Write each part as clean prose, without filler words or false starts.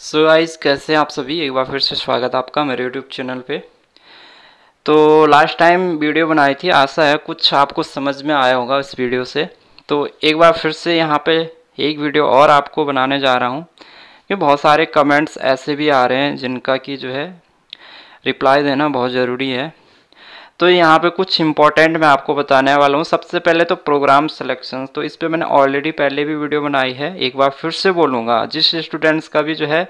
So guys, कैसे हैं आप सभी। एक बार फिर से स्वागत है आपका मेरे यूट्यूब चैनल पे। तो लास्ट टाइम वीडियो बनाई थी, आशा है कुछ आपको समझ में आया होगा इस वीडियो से। तो एक बार फिर से यहाँ पे एक वीडियो और आपको बनाने जा रहा हूँ कि बहुत सारे कमेंट्स ऐसे भी आ रहे हैं जिनका कि जो है रिप्लाई देना बहुत ज़रूरी है। तो यहाँ पे कुछ इम्पोर्टेंट मैं आपको बताने वाला हूँ। सबसे पहले तो प्रोग्राम सिलेक्शन, तो इस पे मैंने ऑलरेडी पहले भी वीडियो बनाई है। एक बार फिर से बोलूँगा, जिस स्टूडेंट्स का भी जो है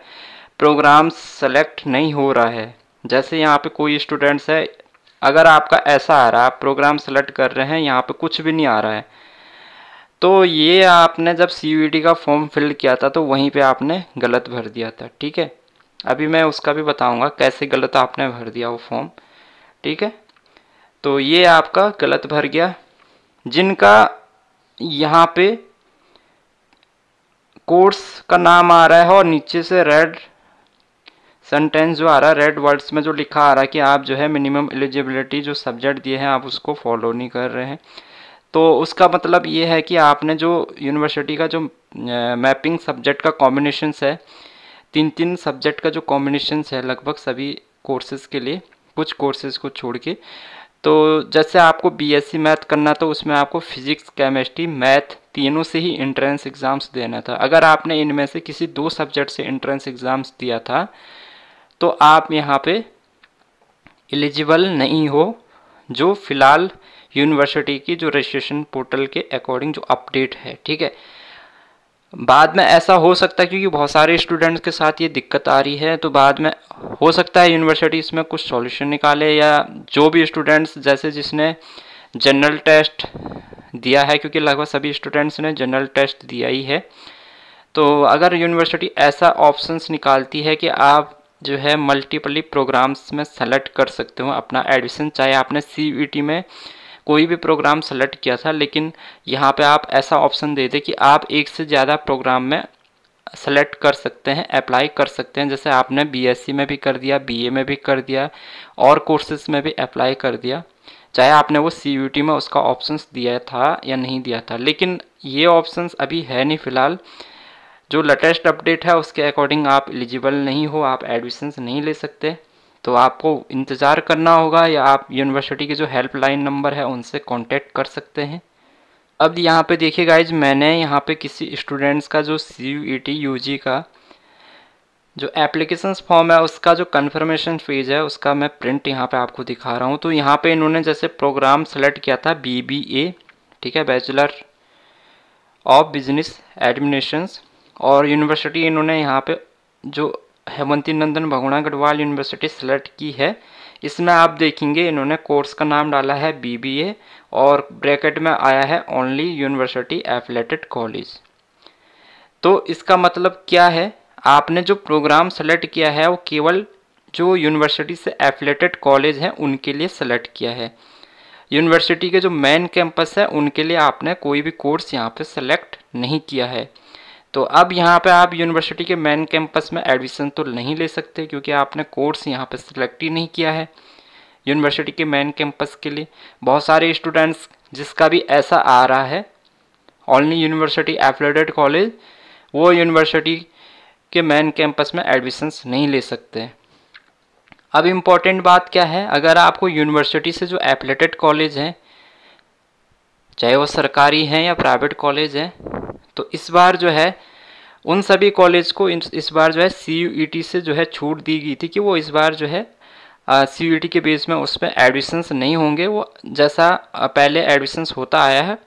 प्रोग्राम सेलेक्ट नहीं हो रहा है, जैसे यहाँ पे कोई स्टूडेंट्स है, अगर आपका ऐसा आ रहा है आप प्रोग्राम सेलेक्ट कर रहे हैं, यहाँ पे कुछ भी नहीं आ रहा है, तो ये आपने जब CUET का फॉर्म फिल किया था तो वहीं पे आपने गलत भर दिया था। ठीक है, अभी मैं उसका भी बताऊंगा कैसे गलत आपने भर दिया वो फॉर्म। ठीक है, तो ये आपका गलत भर गया। जिनका यहाँ पे कोर्स का नाम आ रहा है और नीचे से रेड सेंटेंस जो आ रहा है, रेड वर्ड्स में जो लिखा आ रहा है कि आप जो है मिनिमम एलिजिबिलिटी जो सब्जेक्ट दिए हैं आप उसको फॉलो नहीं कर रहे हैं, तो उसका मतलब ये है कि आपने जो यूनिवर्सिटी का जो मैपिंग सब्जेक्ट का कॉम्बिनेशंस है, तीन तीन सब्जेक्ट का जो कॉम्बिनेशंस है लगभग सभी कोर्सेज़ के लिए, कुछ कोर्सेज़ को छोड़ के, तो जैसे आपको BSc मैथ करना तो उसमें आपको फिजिक्स केमिस्ट्री मैथ तीनों से ही एंट्रेंस एग्ज़ाम्स देना था। अगर आपने इनमें से किसी दो सब्जेक्ट से एंट्रेंस एग्ज़ाम्स दिया था तो आप यहाँ पे एलिजिबल नहीं हो, जो फ़िलहाल यूनिवर्सिटी की जो रजिस्ट्रेशन पोर्टल के अकॉर्डिंग जो अपडेट है। ठीक है, बाद में ऐसा हो सकता है क्योंकि बहुत सारे स्टूडेंट्स के साथ ये दिक्कत आ रही है, तो बाद में हो सकता है यूनिवर्सिटी इसमें कुछ सॉल्यूशन निकाले, या जो भी स्टूडेंट्स जैसे जिसने जनरल टेस्ट दिया है, क्योंकि लगभग सभी स्टूडेंट्स ने जनरल टेस्ट दिया ही है, तो अगर यूनिवर्सिटी ऐसा ऑप्शंस निकालती है कि आप जो है मल्टीपली प्रोग्राम्स में सेलेक्ट कर सकते हो अपना एडमिशन, चाहे आपने CUET में कोई भी प्रोग्राम सेलेक्ट किया था, लेकिन यहाँ पे आप ऐसा ऑप्शन दे दें कि आप एक से ज़्यादा प्रोग्राम में सेलेक्ट कर सकते हैं, अप्लाई कर सकते हैं, जैसे आपने BSc में भी कर दिया, BA में भी कर दिया और कोर्सेज में भी अप्लाई कर दिया, चाहे आपने वो CUET में उसका ऑप्शंस दिया था या नहीं दिया था। लेकिन ये ऑप्शंस अभी है नहीं फ़िलहाल, जो लेटेस्ट अपडेट है उसके अकॉर्डिंग आप एलिजिबल नहीं हो, आप एडमिशन्स नहीं ले सकते, तो आपको इंतज़ार करना होगा, या आप यूनिवर्सिटी के जो हेल्पलाइन नंबर है उनसे कांटेक्ट कर सकते हैं। अब यहाँ पे देखिए गाइज, मैंने यहाँ पे किसी स्टूडेंट्स का जो CUET UG का जो एप्लीकेशंस फॉर्म है उसका जो कन्फर्मेशन पेज है उसका मैं प्रिंट यहाँ पे आपको दिखा रहा हूँ। तो यहाँ पे इन्होंने जैसे प्रोग्राम सेलेक्ट किया था BBA, ठीक है, बैचलर ऑफ बिजनेस एडमिनिस्ट्रेशंस, और यूनिवर्सिटी इन्होंने यहाँ पे जो हेमंती नंदन बहुगुणा गढ़वाल यूनिवर्सिटी सेलेक्ट की है। इसमें आप देखेंगे इन्होंने कोर्स का नाम डाला है BBA और ब्रैकेट में आया है ओनली यूनिवर्सिटी एफिलेटेड कॉलेज। तो इसका मतलब क्या है, आपने जो प्रोग्राम सेलेक्ट किया है वो केवल जो यूनिवर्सिटी से एफिलेटेड कॉलेज हैं उनके लिए सेलेक्ट किया है। यूनिवर्सिटी के जो मेन कैंपस है उनके लिए आपने कोई भी कोर्स यहाँ पे सेलेक्ट नहीं किया है। तो अब यहाँ पे आप यूनिवर्सिटी के मेन कैंपस में एडमिशन तो नहीं ले सकते क्योंकि आपने कोर्स यहाँ पे सेलेक्ट ही नहीं किया है यूनिवर्सिटी के मेन कैंपस के लिए। बहुत सारे स्टूडेंट्स जिसका भी ऐसा आ रहा है ओनली यूनिवर्सिटी एफिलेटेड कॉलेज, वो यूनिवर्सिटी के मेन कैंपस में एडमिशन्स नहीं ले सकते। अब इम्पॉर्टेंट बात क्या है, अगर आपको यूनिवर्सिटी से जो एफिलेटेड कॉलेज हैं, चाहे वो सरकारी हैं या प्राइवेट कॉलेज हैं, तो इस बार जो है उन सभी कॉलेज को इस बार जो है CUET से जो है छूट दी गई थी कि वो इस बार जो है CUET के बेस में उसमें एडमिशन्स नहीं होंगे, वो जैसा पहले एडमिशन्स होता आया है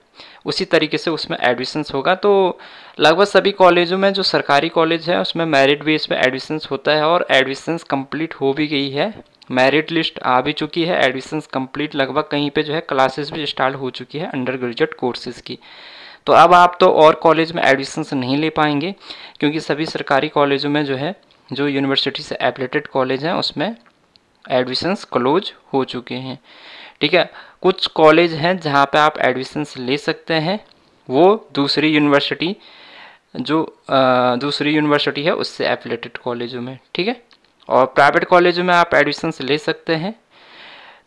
उसी तरीके से उसमें एडमिशन्स होगा। तो लगभग सभी कॉलेजों में जो सरकारी कॉलेज है उसमें मेरिट बेस पे एडमिशन्स होता है और एडमिशन्स कंप्लीट हो भी गई है, मेरिट लिस्ट आ भी चुकी है, एडमिशन्स कंप्लीट, लगभग कहीं पे जो है क्लासेस भी स्टार्ट हो चुकी है अंडर ग्रेजुएट कोर्सेज़ की। तो अब आप तो और कॉलेज में एडमिशन्स नहीं ले पाएंगे क्योंकि सभी सरकारी कॉलेजों में जो है जो यूनिवर्सिटी से एफिलेटेड कॉलेज हैं उसमें एडमिशन्स क्लोज हो चुके हैं। ठीक है, कुछ कॉलेज हैं जहाँ पे आप एडमिशन्स ले सकते हैं, वो दूसरी यूनिवर्सिटी जो दूसरी यूनिवर्सिटी है उससे एफिलेटेड कॉलेजों में। ठीक है, और प्राइवेट कॉलेजों में आप एडमिशन्स ले सकते हैं।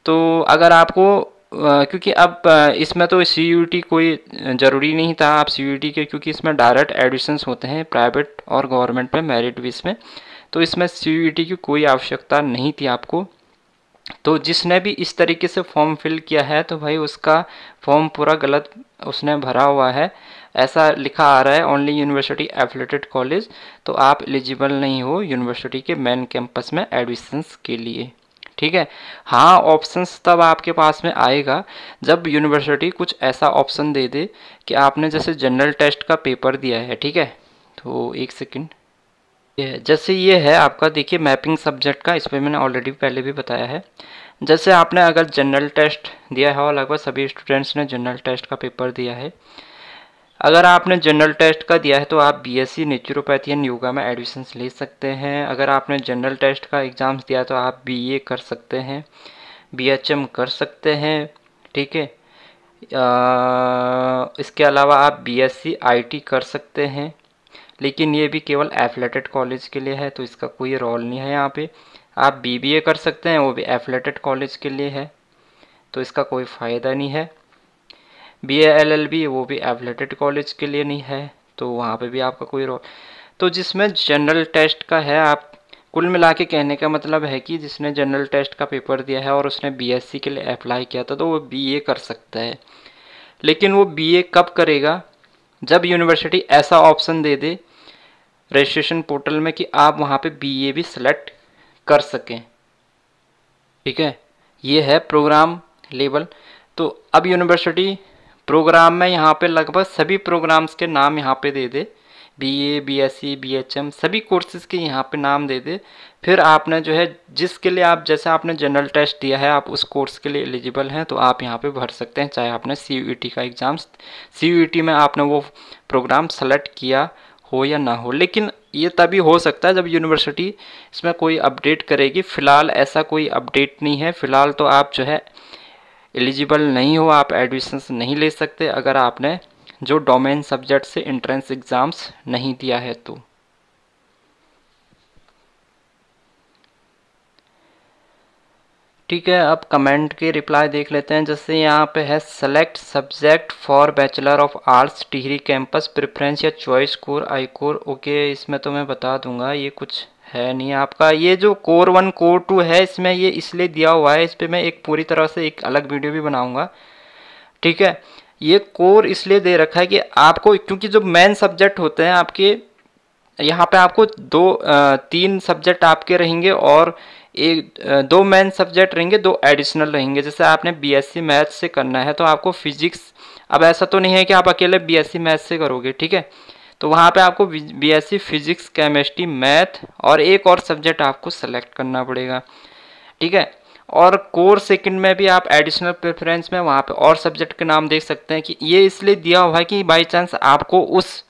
तो अगर आपको क्योंकि अब इसमें तो CUET कोई ज़रूरी नहीं था आप CUET के, क्योंकि इसमें डायरेक्ट एडमिशन्स होते हैं प्राइवेट और गवर्नमेंट में मेरिट बेस में, तो इसमें CUET की कोई आवश्यकता नहीं थी आपको। तो जिसने भी इस तरीके से फॉर्म फिल किया है तो भाई उसका फॉर्म पूरा गलत उसने भरा हुआ है। ऐसा लिखा आ रहा है ओनली यूनिवर्सिटी एफिलेटेड कॉलेज, तो आप एलिजिबल नहीं हो यूनिवर्सिटी के मेन कैंपस में एडमिशन्स के लिए। ठीक है, हाँ ऑप्शंस तब आपके पास में आएगा जब यूनिवर्सिटी कुछ ऐसा ऑप्शन दे दे कि आपने जैसे जनरल टेस्ट का पेपर दिया है, ठीक है, तो एक सेकंड, जैसे ये है आपका, देखिए मैपिंग सब्जेक्ट का, इस पर मैंने ऑलरेडी पहले भी बताया है। जैसे आपने अगर जनरल टेस्ट दिया है, और लगभग सभी स्टूडेंट्स ने जनरल टेस्ट का पेपर दिया है, अगर आपने जनरल टेस्ट का दिया है तो आप BSc नेचुरोपैथी एंड योगा में एडमिशन्स ले सकते हैं। अगर आपने जनरल टेस्ट का एग्ज़ाम्स दिया तो आप BA कर सकते हैं, BHM कर सकते हैं, ठीक है। इसके अलावा आप BSc IT कर सकते हैं, लेकिन ये भी केवल एफिलेटेड कॉलेज के लिए है, तो इसका कोई रोल नहीं है यहाँ पे। आप BBA कर सकते हैं, वो भी एफिलेटेड कॉलेज के लिए है, तो इसका कोई फ़ायदा नहीं है। BA LLB वो भी एफिलेटेड कॉलेज के लिए नहीं है, तो वहाँ पे भी आपका कोई रोल। तो जिसमें जनरल टेस्ट का है, आप कुल मिला के कहने का मतलब है कि जिसने जनरल टेस्ट का पेपर दिया है और उसने BSc के लिए अप्लाई किया था तो वो BA कर सकता है। लेकिन वो BA कब करेगा, जब यूनिवर्सिटी ऐसा ऑप्शन दे दे रजिस्ट्रेशन पोर्टल में कि आप वहाँ पे BA भी सिलेक्ट कर सकें, ठीक है। ये है प्रोग्राम लेवल। तो अब यूनिवर्सिटी प्रोग्राम में यहाँ पे लगभग सभी प्रोग्राम्स के नाम यहाँ पे दे दे, BA BSc BHM सभी कोर्सेज़ के यहाँ पे नाम दे दे, फिर आपने जो है जिसके लिए आप, जैसे आपने जनरल टेस्ट दिया है आप उस कोर्स के लिए एलिजिबल हैं तो आप यहाँ पे भर सकते हैं, चाहे आपने CUET का एग्ज़ाम्स, CUET में आपने वो प्रोग्राम सेलेक्ट किया हो या ना हो। लेकिन ये तभी हो सकता है जब यूनिवर्सिटी इसमें कोई अपडेट करेगी। फ़िलहाल ऐसा कोई अपडेट नहीं है, फ़िलहाल तो आप जो है एलिजिबल नहीं हो, आप एडमिशन्स नहीं ले सकते अगर आपने जो डोमेन सब्जेक्ट से एंट्रेंस एग्ज़ाम्स नहीं दिया है तो। ठीक है, अब कमेंट के रिप्लाई देख लेते हैं। जैसे यहाँ पे है select subject for bachelor of arts Tehri campus preference या चॉइस कोर आई कोर। ओके, इसमें तो मैं बता दूंगा, ये कुछ है नहीं आपका। ये जो कोर 1 कोर 2 है इसमें ये इसलिए दिया हुआ है, इस पर मैं एक पूरी तरह से एक अलग वीडियो भी बनाऊंगा, ठीक है। ये कोर इसलिए दे रखा है कि आपको, क्योंकि जो मेन सब्जेक्ट होते हैं आपके यहाँ पे आपको 3 सब्जेक्ट आपके रहेंगे और एक 2 मेन सब्जेक्ट रहेंगे, 2 एडिशनल रहेंगे। जैसे आपने BSc मैथ से करना है तो आपको फिजिक्स, अब ऐसा तो नहीं है कि आप अकेले BSc मैथ से करोगे, ठीक है, तो वहाँ पे आपको BSc फिजिक्स केमिस्ट्री मैथ और एक और सब्जेक्ट आपको सेलेक्ट करना पड़ेगा, ठीक है। और कोर सेकंड में भी आप एडिशनल प्रेफरेंस में वहाँ पे और सब्जेक्ट के नाम देख सकते हैं कि ये इसलिए दिया हुआ है कि बाई चांस आपको उस,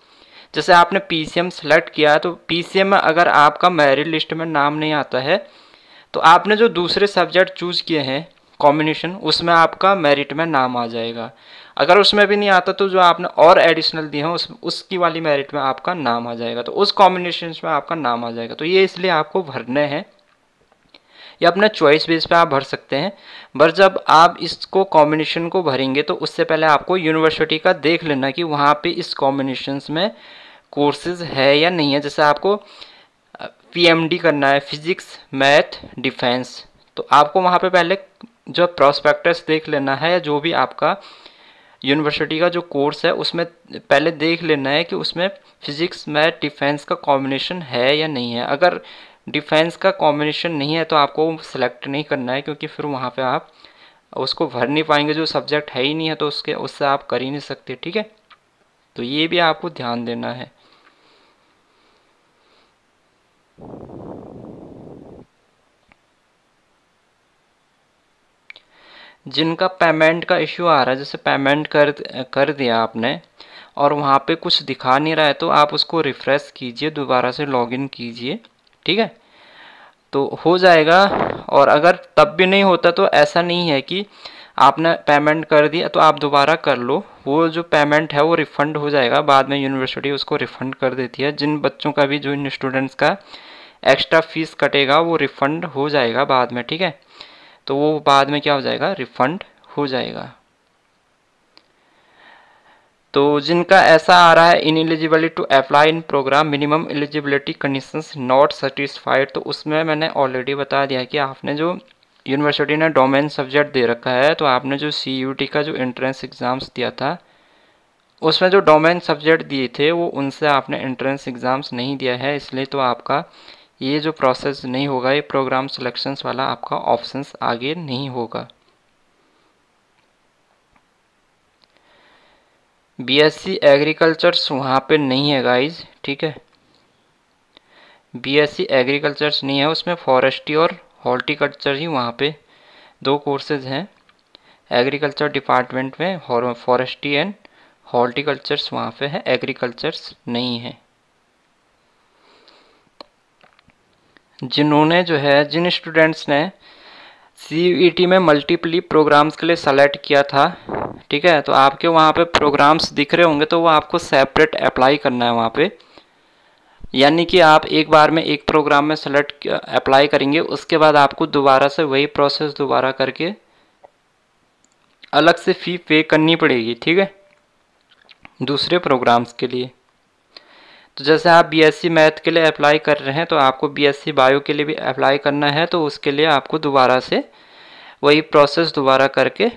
जैसे आपने PCM सेलेक्ट किया है तो PCM में अगर आपका मेरिट लिस्ट में नाम नहीं आता है तो आपने जो दूसरे सब्जेक्ट चूज़ किए हैं कॉम्बिनेशन, उसमें आपका मेरिट में नाम आ जाएगा। अगर उसमें भी नहीं आता तो जो आपने और एडिशनल दिए हैं उसकी वाली मेरिट में आपका नाम आ जाएगा, तो उस कॉम्बिनेशन में आपका नाम आ जाएगा। तो ये इसलिए आपको भरने हैं, या अपना चॉइस बेस पे आप भर सकते हैं। पर जब आप इसको कॉम्बिनेशन को भरेंगे तो उससे पहले आपको यूनिवर्सिटी का देख लेना कि वहाँ पे इस कॉम्बिनेशंस में कोर्सेज है या नहीं है। जैसे आपको PMD करना है, फिजिक्स मैथ डिफेंस, तो आपको वहाँ पे पहले जो प्रॉस्पेक्टस देख लेना है, जो भी आपका यूनिवर्सिटी का जो कोर्स है उसमें पहले देख लेना है कि उसमें फिजिक्स मैथ डिफेंस का कॉम्बिनेशन है या नहीं है। अगर डिफेंस का कॉम्बिनेशन नहीं है तो आपको सेलेक्ट नहीं करना है, क्योंकि फिर वहाँ पे आप उसको भर नहीं पाएंगे, जो सब्जेक्ट है ही नहीं है तो उससे आप कर ही नहीं सकते, ठीक है। तो ये भी आपको ध्यान देना है। जिनका पेमेंट का इश्यू आ रहा है, जैसे पेमेंट कर दिया आपने और वहाँ पे कुछ दिखा नहीं रहा है तो आप उसको रिफ़्रेश कीजिए, दोबारा से लॉगिन कीजिए, ठीक है, तो हो जाएगा। और अगर तब भी नहीं होता तो ऐसा नहीं है कि आपने पेमेंट कर दिया तो आप दोबारा कर लो, वो जो पेमेंट है वो रिफ़ंड हो जाएगा बाद में, यूनिवर्सिटी उसको रिफ़ंड कर देती है। जिन बच्चों का भी, जो इन स्टूडेंट्स का एक्स्ट्रा फीस कटेगा वो रिफ़ंड हो जाएगा बाद में, ठीक है, तो वो बाद में क्या हो जाएगा, रिफ़ंड हो जाएगा। तो जिनका ऐसा आ रहा है ineligibility to apply in program minimum eligibility conditions not satisfied, तो उसमें मैंने ऑलरेडी बता दिया कि आपने जो यूनिवर्सिटी ने डोमेन सब्जेक्ट दे रखा है, तो आपने जो CUT का जो एंट्रेंस एग्ज़ाम्स दिया था उसमें जो डोमेन सब्जेक्ट दिए थे वो उनसे आपने एंट्रेंस एग्ज़ाम्स नहीं दिया है, इसलिए तो आपका ये जो प्रोसेस नहीं होगा, ये प्रोग्राम सिलेक्शंस वाला आपका ऑप्शंस आगे नहीं होगा। BSc एग्रीकल्चर्स वहाँ पे नहीं है गाइज, ठीक है। BSc एग्रीकल्चर्स नहीं है, उसमें फॉरेस्ट्री और हॉर्टिकल्चर ही वहाँ पे 2 कोर्सेज हैं। एग्रीकल्चर डिपार्टमेंट में फॉरेस्ट्री एंड हॉर्टिकल्चर्स वहाँ पे है, एग्रीकल्चर्स नहीं है। जिन्होंने जो है जिन स्टूडेंट्स ने CUET में मल्टीपली प्रोग्राम्स के लिए सेलेक्ट किया था, ठीक है, तो आपके वहाँ पे प्रोग्राम्स दिख रहे होंगे, तो वो आपको सेपरेट अप्लाई करना है वहाँ पे। यानी कि आप एक बार में एक प्रोग्राम में सेलेक्ट अप्लाई करेंगे, उसके बाद आपको दोबारा से वही प्रोसेस दोबारा करके अलग से फ़ी पे करनी पड़ेगी, ठीक है, दूसरे प्रोग्राम्स के लिए। तो जैसे आप BSc मैथ के लिए अप्लाई कर रहे हैं, तो आपको BSc बायो के लिए भी अप्लाई करना है, तो उसके लिए आपको दोबारा से वही प्रोसेस दोबारा करके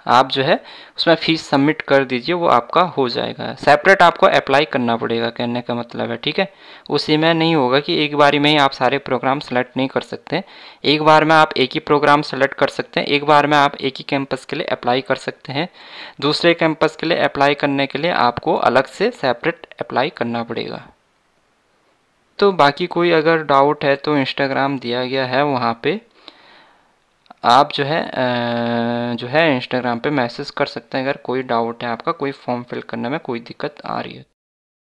आप जो है उसमें फ़ीस सबमिट कर दीजिए, वो आपका हो जाएगा। सेपरेट आपको अप्लाई करना पड़ेगा, कहने का मतलब है, ठीक है। उसी में नहीं होगा कि एक बारी में ही आप सारे प्रोग्राम सेलेक्ट नहीं कर सकते। एक बार में आप एक ही प्रोग्राम सेलेक्ट कर सकते हैं, एक बार में आप एक ही कैंपस के लिए अप्लाई कर सकते हैं। दूसरे कैंपस के लिए अप्लाई करने के लिए आपको अलग से सेपरेट अप्लाई करना पड़ेगा। तो बाकी कोई अगर डाउट है तो इंस्टाग्राम दिया गया है, वहाँ पे आप जो है इंस्टाग्राम पे मैसेज कर सकते हैं अगर कोई डाउट है आपका, कोई फॉर्म फिल करने में कोई दिक्कत आ रही है।